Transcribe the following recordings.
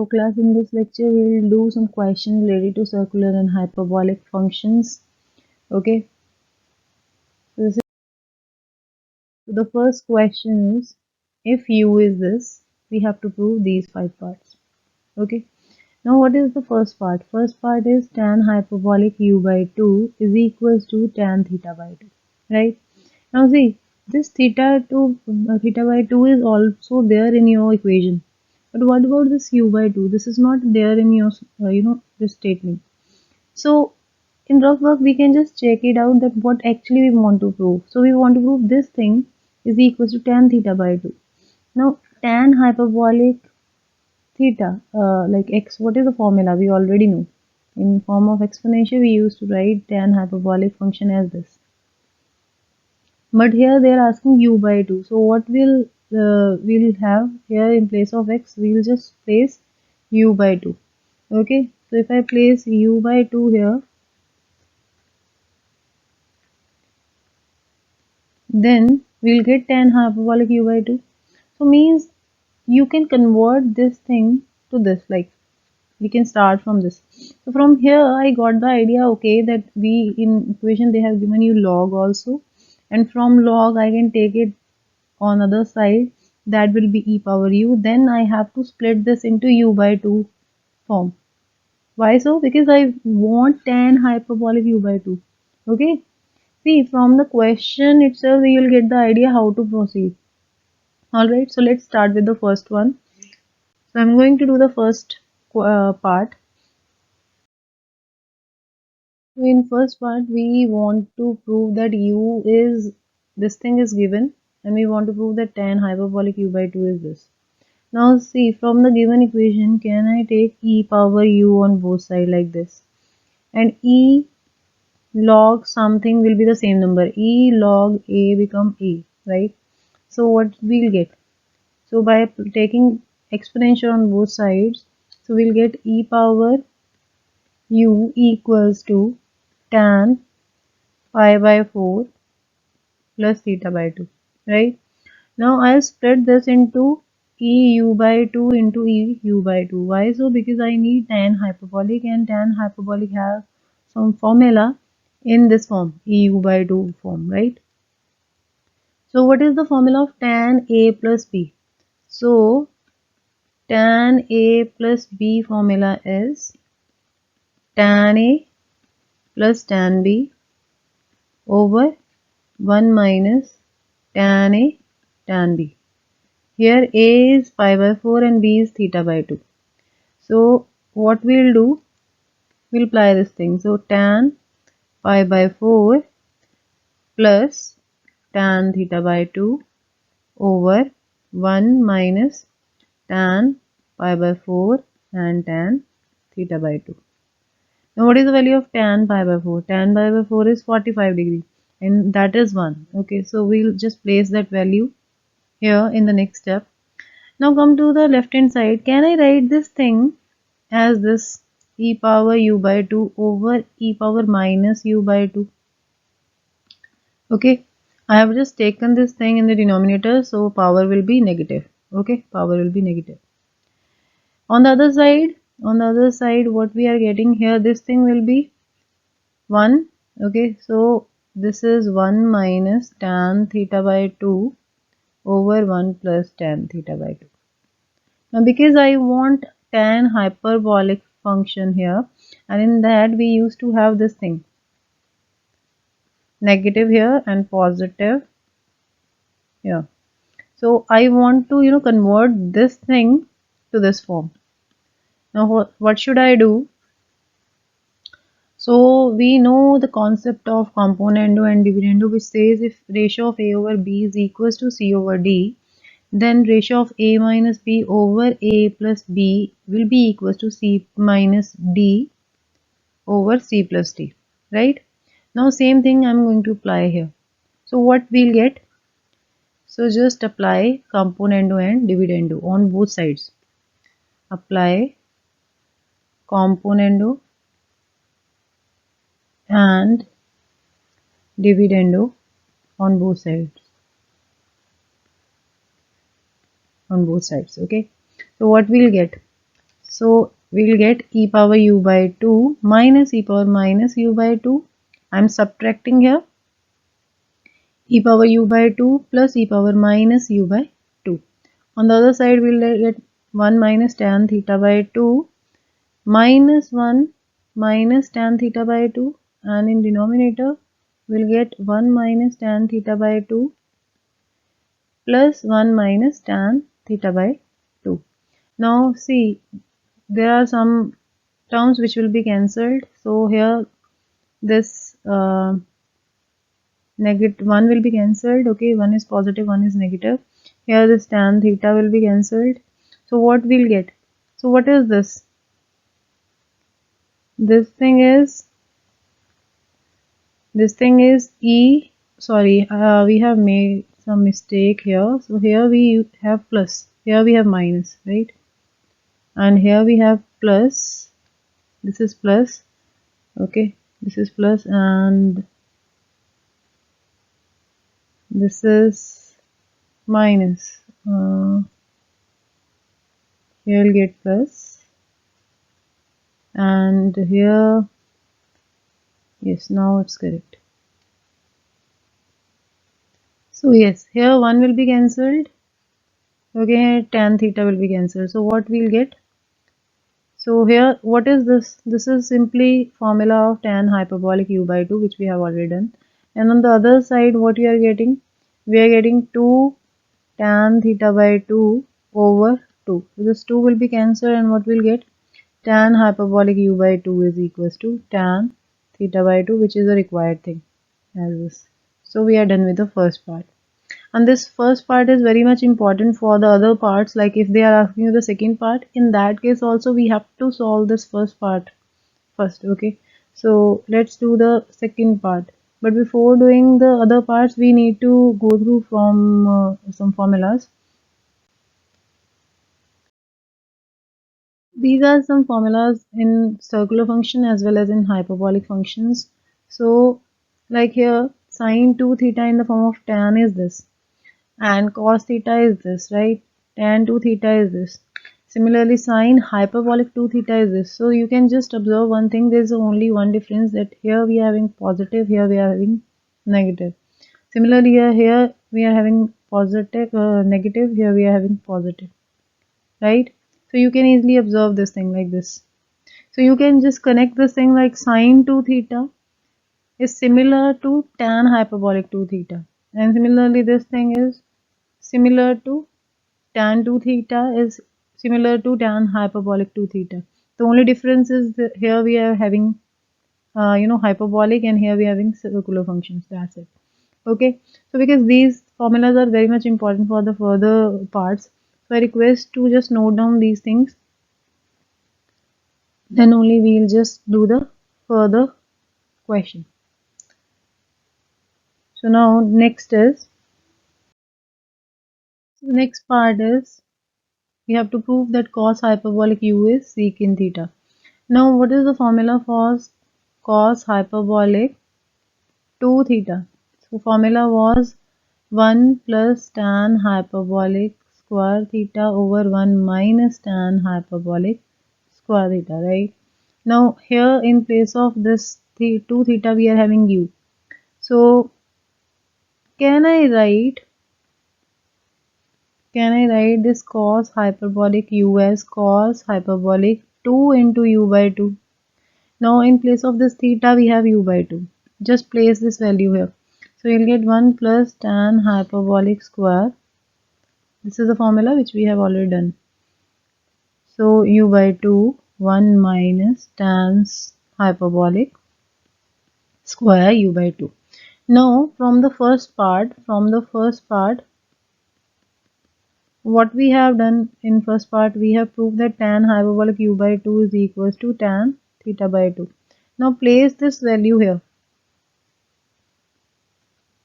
So class, in this lecture we will do some questions related to circular and hyperbolic functions. Okay. So the first question is, if u is this, we have to prove these 5 parts. Okay. Now what is the first part? First part is tan hyperbolic u by 2 is equals to tan theta by 2. Right. Now see, this theta by 2 is also there in your equation. But what about this u by 2? This is not there in your, this statement. So in rough work, we can just check it out that what actually we want to prove. So we want to prove this thing is equals to tan theta by 2. Now tan hyperbolic theta, like x, what is the formula? We already know. In form of exponential, we used to write tan hyperbolic function as this. But here they are asking u by 2. So what we'll have here in place of x, we'll just place u by 2. Okay, so if I place u by 2 here, then we'll get tan hyperbolic u by 2. So means you can convert this thing to this, like we can start from this. So from here I got the idea, okay, that we in equation they have given you log also, and from log I can take it on other side, that will be e power u. Then I have to split this into u by 2 form. Why so? Because I want tan hyperbolic u by 2. Okay. See, from the question itself, you will get the idea how to proceed. Alright, so let's start with the first one. So I'm going to do the first part. So in first part, we want to prove that u is, this thing is given, and we want to prove that tan hyperbolic u by 2 is this. Now see, from the given equation, can I take e power u on both sides like this? And e log something will be the same number. E log a become a, right? So what we'll get? So by taking exponential on both sides, so we'll get e power u equals to tan pi by 4 plus theta by 2, right? Now I'll split this into e u by 2 into e u by 2. Why so? Because I need tan hyperbolic, and tan hyperbolic has some formula in this form, e u by 2 form, right? So what is the formula of tan a plus b? So tan a plus b formula is tan a plus tan b over 1 minus tan a tan b. Here a is pi by 4 and b is theta by 2. So what we'll do, we'll apply this thing. So tan pi by 4 plus tan theta by 2 over 1 minus tan pi by 4 and tan theta by 2. Now what is the value of tan pi by 4? Tan pi by 4 is 45 degree, and that is 1. Okay, so we'll just place that value here in the next step. Now come to the left hand side. Can I write this thing as this e power u by 2 over e power minus u by 2? Okay, I have just taken this thing in the denominator, so power will be negative. Okay, power will be negative. On the other side, what we are getting here, this thing will be 1. Okay, so this is 1 minus tan theta by 2 over 1 plus tan theta by 2. Now because I want tan hyperbolic function here, and in that we used to have this thing, negative here and positive here. So I want to convert this thing to this form. Now what should I do? So we know the concept of componendo and dividendo, which says if ratio of a over b is equals to c over d, then ratio of a minus b over a plus b will be equals to c minus d over c plus d, right? Now same thing I'm going to apply here. So what we'll get? So just apply componendo and dividendo on both sides. Apply componendo and dividendo on both sides. Okay, so what we'll get? So we'll get e power u by 2 minus e power minus u by 2. I'm subtracting here. E power u by 2 plus e power minus u by 2. On the other side, we'll get 1 minus tan theta by 2 minus 1 minus tan theta by 2, and in denominator, we'll get 1 minus tan theta by 2 plus 1 minus tan theta by 2. Now see, there are some terms which will be cancelled. So here this negative 1 will be cancelled. Okay, one is positive, one is negative. Here this tan theta will be cancelled. So what we'll get? So what is this? This thing is e. Sorry, we have made some mistake here. So here we have plus, here we have minus, right? And here we have plus. This is plus. Okay, this is plus, and this is minus. Here we'll get plus, and here, yes, now it's correct. So yes, here 1 will be cancelled. Okay, tan theta will be cancelled. So what we'll get? So here, what is this? This is simply formula of tan hyperbolic u by 2, which we have already done. And on the other side, what we are getting? We are getting 2 tan theta by 2 over 2. So this 2 will be cancelled, and what we'll get? Tan hyperbolic u by 2 is equals to tan theta by 2, which is a required thing as this. So we are done with the first part. And this first part is very much important for the other parts. Like if they are asking you the second part, in that case also we have to solve this first part first. Okay, so let's do the second part. But before doing the other parts, we need to go through from some formulas. These are some formulas in circular function as well as in hyperbolic functions. So like here, sine 2 theta in the form of tan is this, and cos theta is this, right? Tan 2 theta is this. Similarly, sine hyperbolic 2 theta is this. So you can just observe one thing, there is only one difference, that here we are having positive, here we are having negative. Similarly, here we are having positive, negative, here we are having positive, right? So you can easily observe this thing like this. So you can just connect this thing like sine 2 theta is similar to tan hyperbolic 2 theta. And similarly, this thing is similar to tan 2 theta is similar to tan hyperbolic 2 theta. The only difference is that here we are having hyperbolic, and here we are having circular functions. That's it. Okay, so because these formulas are very much important for the further parts, so I request to just note down these things, then only we'll just do the further question. So now the next part is we have to prove that cos hyperbolic u is secant theta. Now what is the formula for cos hyperbolic 2 theta? So formula was 1 plus tan hyperbolic square theta over 1 minus tan hyperbolic square theta, right? Now here in place of this 2 theta we are having u. So can I write this cos hyperbolic u as cos hyperbolic 2 into u by 2? Now in place of this theta we have u by 2. Just place this value here. So you'll get 1 plus tan hyperbolic square. This is the formula which we have already done. So u by 2, 1 minus tan hyperbolic square u by 2. Now from the first part, what we have done in first part, we have proved that tan hyperbolic u by 2 is equals to tan theta by 2. Now place this value here.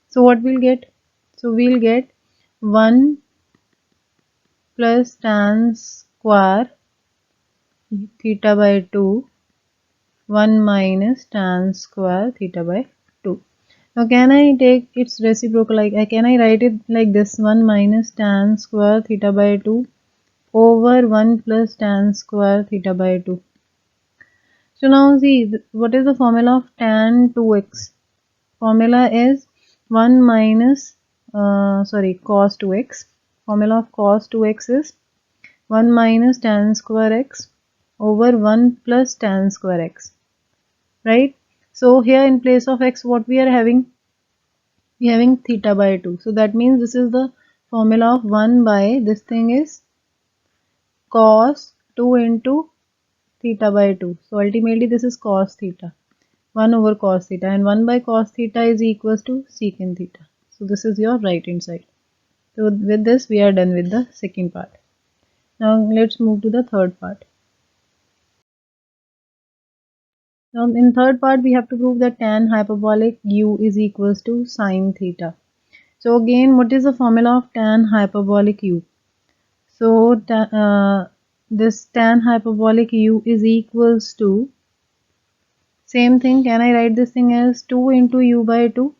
So what we'll get? So we'll get 1 plus tan square theta by 2, 1 minus tan square theta by 2. Now can I take its reciprocal, like can I write it like this, 1 minus tan square theta by 2 over 1 plus tan square theta by 2. So now see, what is the formula of tan 2x? Formula is 1 minus, cos 2x. Formula of cos 2x is 1 minus tan square x over 1 plus tan square x, right? So here in place of x, what we are having? We are having theta by 2. So that means this is the formula of 1 by, this thing is cos 2 into theta by 2. So ultimately this is cos theta. 1 over cos theta, and 1 by cos theta is equals to secant theta. So this is your right hand side. So with this we are done with the second part. Now let's move to the third part. Now in third part we have to prove that tan hyperbolic u is equals to sine theta. So again, what is the formula of tan hyperbolic u? So this tan hyperbolic u is equals to, same thing, can I write this thing as 2 into u by 2?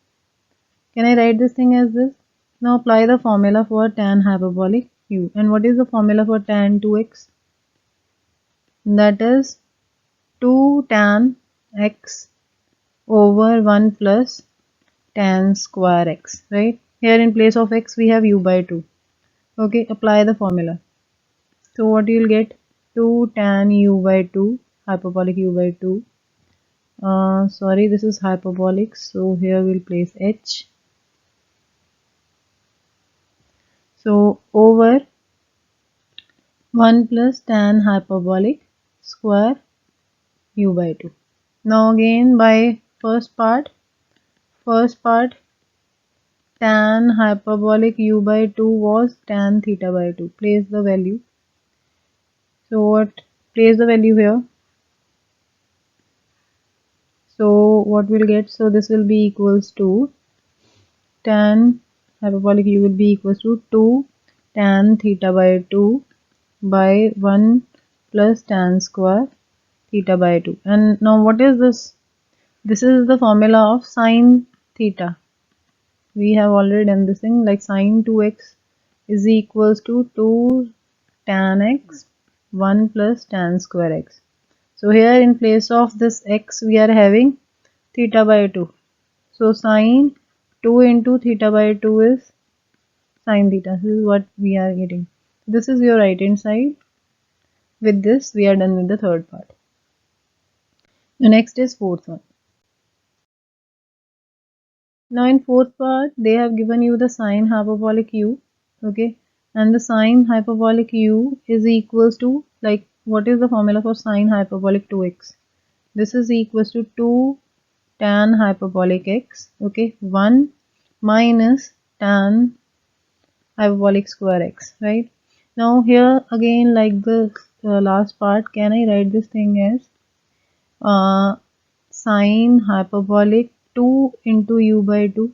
Can I write this thing as this? Now apply the formula for tan hyperbolic u. And what is the formula for tan 2x? That is 2 tan x over 1 plus tan square x, right? Here in place of x we have u by 2. Okay, apply the formula. So what you will get? 2 tan u by 2, hyperbolic u by 2. Sorry, this is hyperbolic, so here we'll place h. So over 1 plus tan hyperbolic square u by 2. Now again by first part tan hyperbolic u by 2 was tan theta by 2. Place the value. So place the value here. So what we'll get? So this will be equals to tan hyperbolic u will be equals to 2 tan theta by 2 by 1 plus tan square theta by 2. And now what is this? This is the formula of sine theta. We have already done this thing, like sine 2x is equals to 2 tan x 1 plus tan square x. So here in place of this x we are having theta by 2. So sine 2 into theta by 2 is sine theta. This is what we are getting. This is your right hand side. With this we are done with the third part. The next is fourth one. Now in fourth part they have given you the sine hyperbolic u, okay, and the sine hyperbolic u is equals to, like, what is the formula for sine hyperbolic 2x? This is equals to 2 tan hyperbolic x, okay, 1 minus tan hyperbolic square x, right? Now here again, like the last part, can I write this thing as sine hyperbolic 2 into u by 2?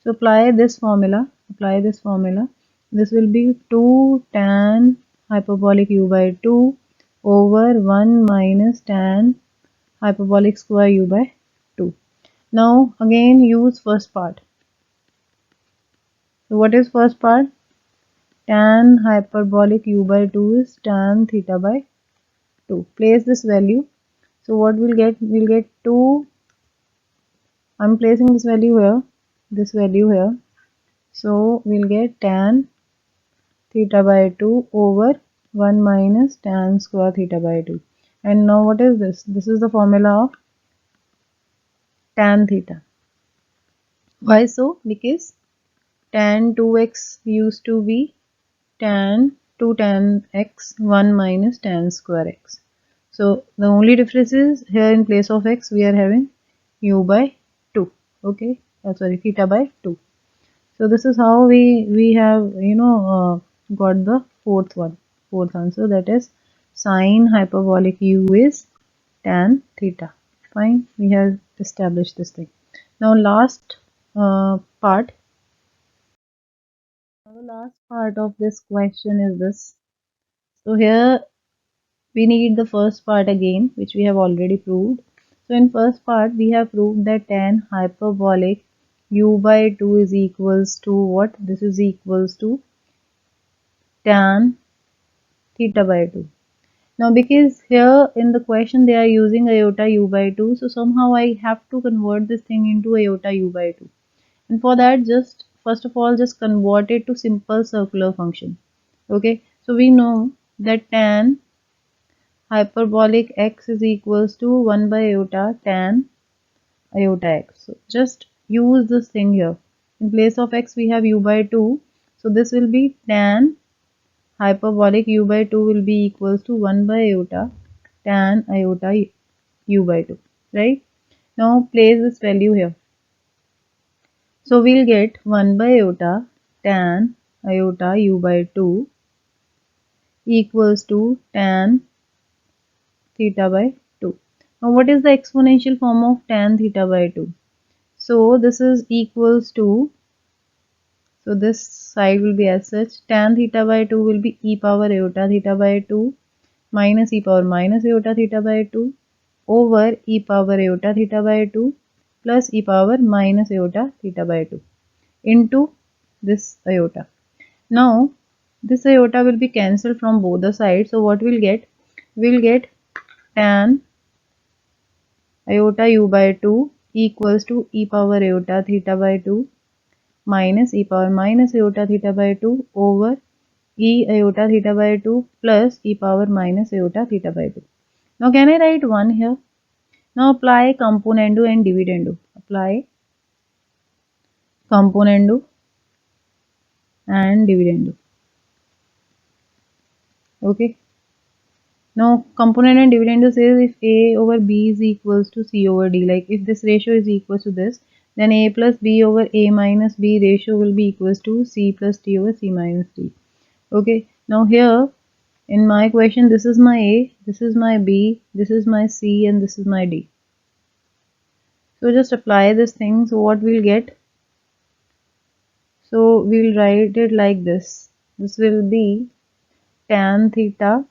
So apply this formula. This will be 2 tan hyperbolic u by 2 over 1 minus tan hyperbolic square u by 2. Now again use first part. So what is first part? Tan hyperbolic u by 2 is tan theta by 2. Place this value. So what we'll get? We'll get 2. I'm placing this value here. So we'll get tan theta by 2 over 1 minus tan square theta by 2. And now what is this? This is the formula of tan theta. Why so? Because tan 2x used to be tan 2 tan x 1 minus tan square x. So the only difference is here in place of x we are having u by 2. Okay, theta by 2. So this is how we have got the fourth answer, that is sine hyperbolic u is tan theta. Fine, we have established this thing. Now last part. Now the last part of this question is this. So here we need the first part again, which we have already proved. So in first part we have proved that tan hyperbolic u by 2 is equals to what? This is equals to tan theta by 2. Now because here in the question they are using iota u by 2, so somehow I have to convert this thing into iota u by 2. And for that, just first of all just convert it to simple circular function. Okay, so we know that tan hyperbolic x is equals to 1 by iota tan iota x. So just use this thing here. In place of x we have u by 2. So this will be tan hyperbolic u by 2 will be equals to 1 by iota tan iota u by 2. Right? Now place this value here. So we'll get 1 by iota tan iota u by 2 equals to tan theta by 2. Now what is the exponential form of tan theta by 2? So this is equals to, so this side will be as such, tan theta by 2 will be e power iota theta by 2 minus e power minus iota theta by 2 over e power iota theta by 2 plus e power minus iota theta by 2 into this iota. Now this iota will be cancelled from both the sides. So what we'll get? We'll get tan iota u by 2 equals to e power iota theta by 2 minus e power minus iota theta by 2 over e iota theta by 2 plus e power minus iota theta by 2. Now can I write 1 here? Now apply componendo and dividendo. Apply componendo and dividendo. Okay. Now component and dividendo says if a over b is equals to c over d, like if this ratio is equal to this, then a plus b over a minus b ratio will be equals to c plus d over c minus d. Okay. Now here in my question, this is my a, this is my b, this is my c, and this is my d. So just apply this thing. So what we'll get? So we'll write it like this. This will be tan theta,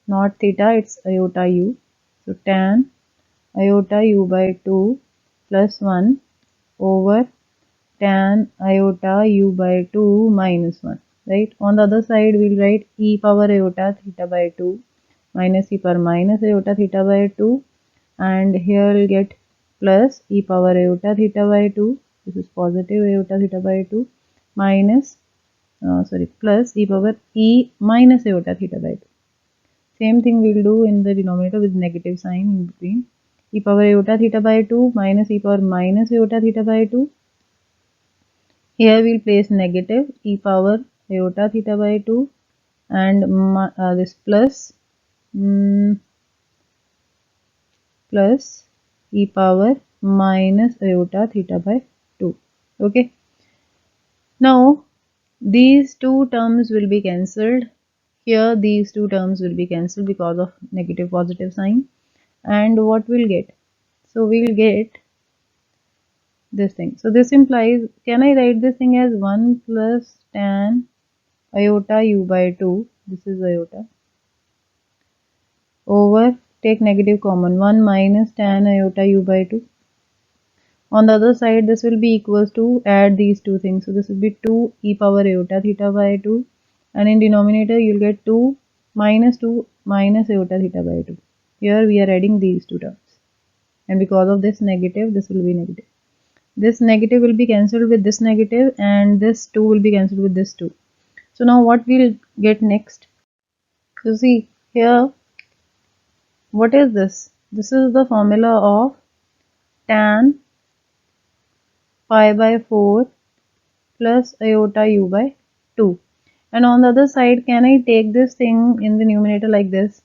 not theta, it's iota u. So tan iota u by 2 plus 1 over tan iota u by 2 minus 1. Right? On the other side, we'll write e power iota theta by 2 minus e power minus iota theta by 2, and here we'll get plus e power iota theta by 2, this is positive iota theta by 2, minus plus e power e minus iota theta by 2. Same thing we'll do in the denominator with negative sign in between. E power iota theta by 2 minus e power minus iota theta by 2. Here we'll place negative e power iota theta by 2 and this plus plus e power minus iota theta by 2. Okay. Now these two terms will be cancelled. Here these two terms will be cancelled because of negative positive sign. And what we'll get? So we'll get this thing. So this implies, can I write this thing as 1 plus tan iota u by 2, this is iota, over, take negative common, 1 minus tan iota u by 2. On the other side, this will be equals to, add these two things. So this will be 2 e power iota theta by 2. And in denominator, you'll get 2 minus iota theta by 2. Here we are adding these two terms. And because of this negative, this will be negative. This negative will be cancelled with this negative, and this 2 will be cancelled with this 2. So now what we'll get next? So see here, what is this? This is the formula of tan pi by 4 plus iota u by 2. And on the other side, can I take this thing in the numerator like this?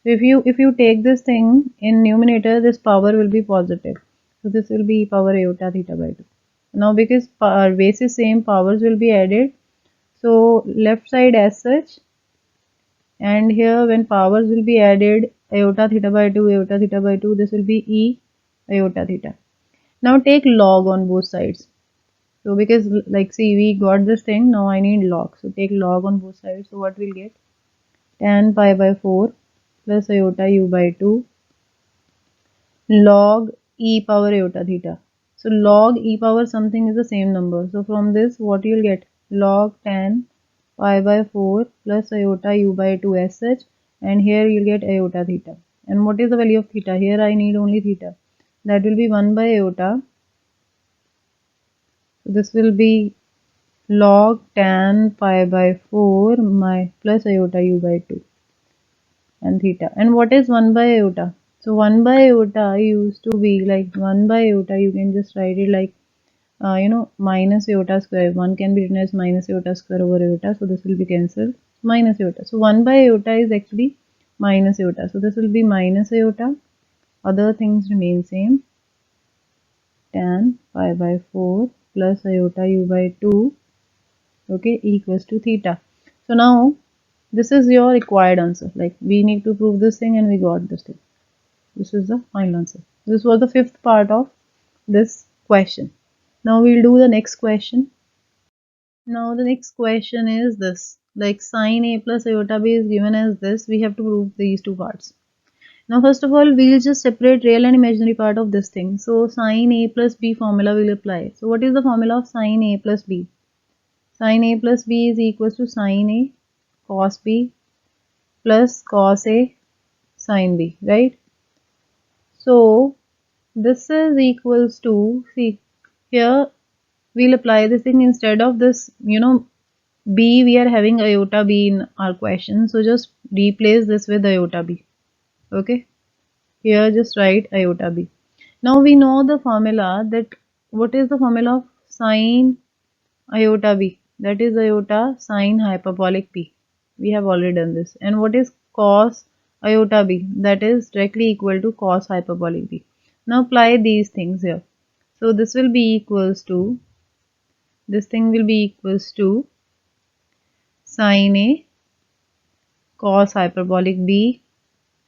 So if you take this thing in numerator, this power will be positive. So this will be power iota theta by 2. Now because our base is same, powers will be added. So left side as such, and here when powers will be added, iota theta by 2, iota theta by 2, this will be e iota theta. Now take log on both sides. So because like see we got this thing, now I need log. So take log on both sides. So what we'll get? Tan pi by 4 plus iota u by 2 log e power iota theta. So log e power something is the same number. So from this what you'll get? Log tan pi by 4 plus iota u by 2 as such, and here you'll get iota theta. And what is the value of theta? Here I need only theta. That will be 1 by iota. So this will be log tan pi by 4 my plus iota u by 2 and theta. And what is 1 by iota? So 1 by iota used to be like 1 by iota, you can just write it like minus iota square. 1 can be written as minus iota square over iota, so this will be cancelled. Minus iota. So 1 by iota is actually minus iota. So this will be minus iota. Other things remain same. Tan pi by 4 plus iota u by 2, okay, equals to theta. So now this is your required answer. Like we need to prove this thing and we got this thing. This is the final answer. This was the fifth part of this question. Now we'll do the next question. Now the next question is this, like sine a plus iota b is given as this, we have to prove these two parts. Now first of all, we'll just separate real and imaginary part of this thing. So sine a plus b formula will apply. So what is the formula of sine a plus b? Sine a plus b is equals to sine a cos b plus cos a sine b, right? So this is equals to, see here we'll apply this thing instead of this, b, we are having iota b in our question, so just replace this with iota b. Okay, here just write iota b. Now we know the formula, that what is the formula of sine iota b? That is iota sine hyperbolic b. We have already done this. And what is cos iota b? That is directly equal to cos hyperbolic b. Now apply these things here. So this will be equals to, this thing will be equals to sine a cos hyperbolic b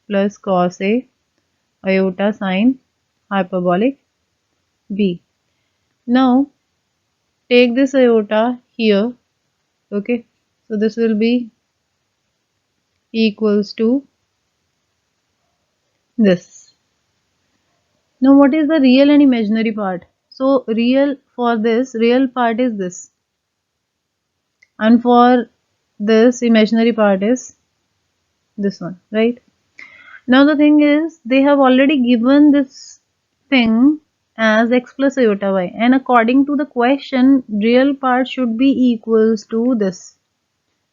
plus cos a iota sine hyperbolic b. Now take this iota here, okay, so this will be equals to this. Now what is the real and imaginary part? So real, for this real part is this, and for this imaginary part is this one, right? Now the thing is, they have already given this thing as x plus iota y, and according to the question, real part should be equals to this.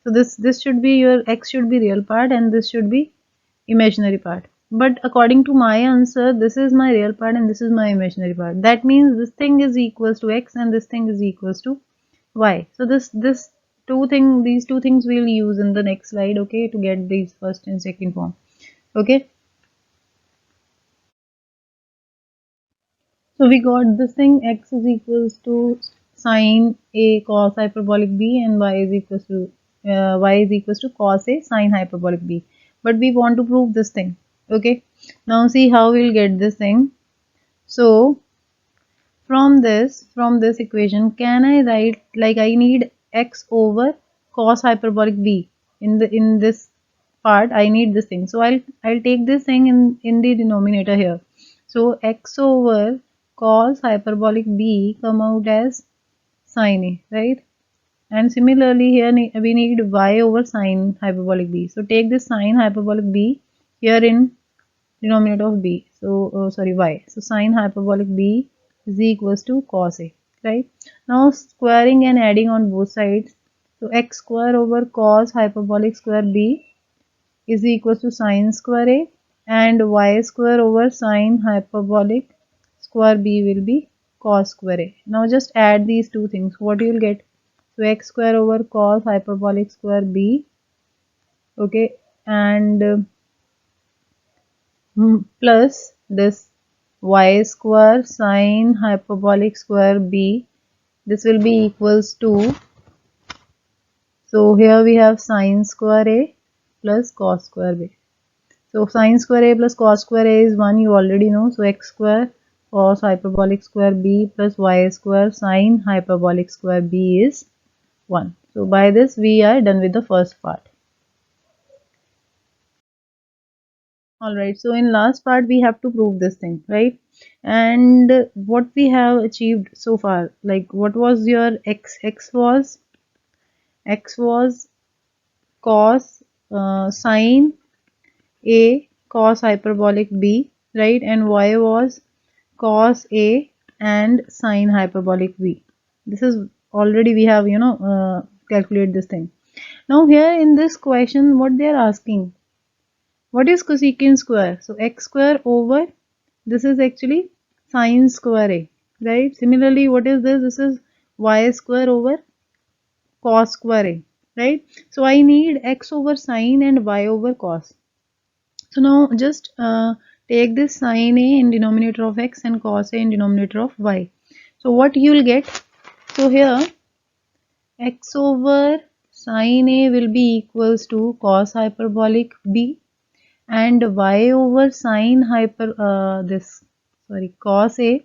So this should be your x should be real part and this should be imaginary part. But according to my answer, this is my real part and this is my imaginary part. That means this thing is equals to x and this thing is equals to y. So these two things we'll use in the next slide, okay, to get these first and second form. Okay. So we got this thing, x is equals to sine a cos hyperbolic b and y is equals to cos a sine hyperbolic b. But we want to prove this thing. Okay. Now see how we'll get this thing. So from this equation, can I write, like I need x over cos hyperbolic b in this part, I need this thing. So I'll take this thing in the denominator here. So x over cos hyperbolic b come out as sine a, right? And similarly here we need y over sine hyperbolic b. So take this sine hyperbolic b here in denominator of b. So sorry, y. So sine hyperbolic b is equals to cos a, right? Now squaring and adding on both sides. So x square over cos hyperbolic square b is equals to sine square a, and y square over sine hyperbolic square b will be cos square a. Now just add these two things. What you will get? So x square over cos hyperbolic square b, okay, and plus this y square sine hyperbolic square b, this will be equals to, so here we have sine square a plus cos square b. So sine square a plus cos square a is 1, you already know. So x square cos hyperbolic square b plus y square sine hyperbolic square b is 1. So by this we are done with the first part. Alright, so in last part we have to prove this thing, right? And what we have achieved so far, like what was your x? X was X was cos sine A cos hyperbolic B, right? And Y was cos A and sine hyperbolic B. This is already we have, calculate this thing. Now here in this question, what they are asking, what is cosecant square? So x square over, this is actually sine square A, right? Similarly, what is this? This is y square over cos square A, right? So I need x over sine and y over cos. So now just take this sine A in denominator of x and cos A in denominator of y. So what you will get? So here x over sine A will be equals to cos hyperbolic B, and y over sine cos A,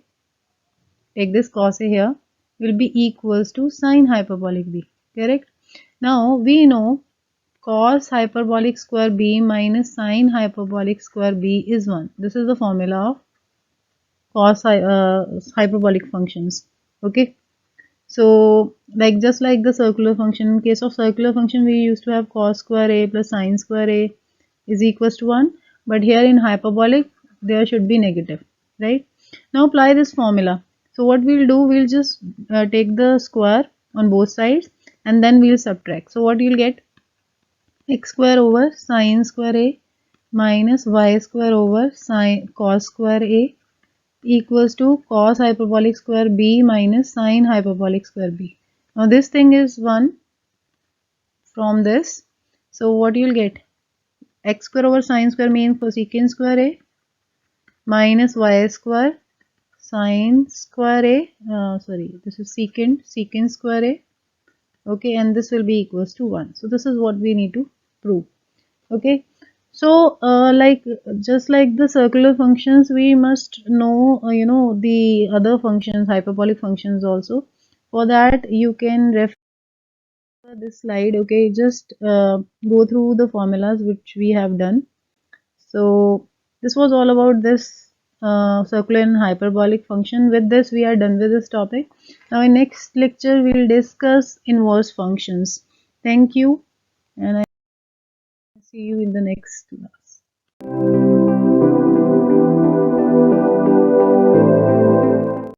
take this cos A here, will be equals to sine hyperbolic B, correct? Now we know cos hyperbolic square B minus sine hyperbolic square B is 1. This is the formula of hyperbolic functions, okay? So like just like the circular function, in case of circular function we used to have cos square A plus sine square A is equals to 1, but here in hyperbolic there should be negative, right? Now apply this formula. So what we'll do, we'll just take the square on both sides and then we'll subtract. So what you'll get, x square over sine square A minus y square over sine cos square A equals to cos hyperbolic square B minus sine hyperbolic square B. Now this thing is 1 from this. So what you'll get, x square over sine square means cosecant square A minus y square sine square A, this is secant square A, okay, and this will be equals to 1. So this is what we need to prove, okay. So like just like the circular functions, we must know the other functions, hyperbolic functions also. For that you can refer this slide, okay. Just go through the formulas which we have done. So this was all about this circular and hyperbolic function. With this we are done with this topic. Now in next lecture we will discuss inverse functions. Thank you, and I see you in the next class.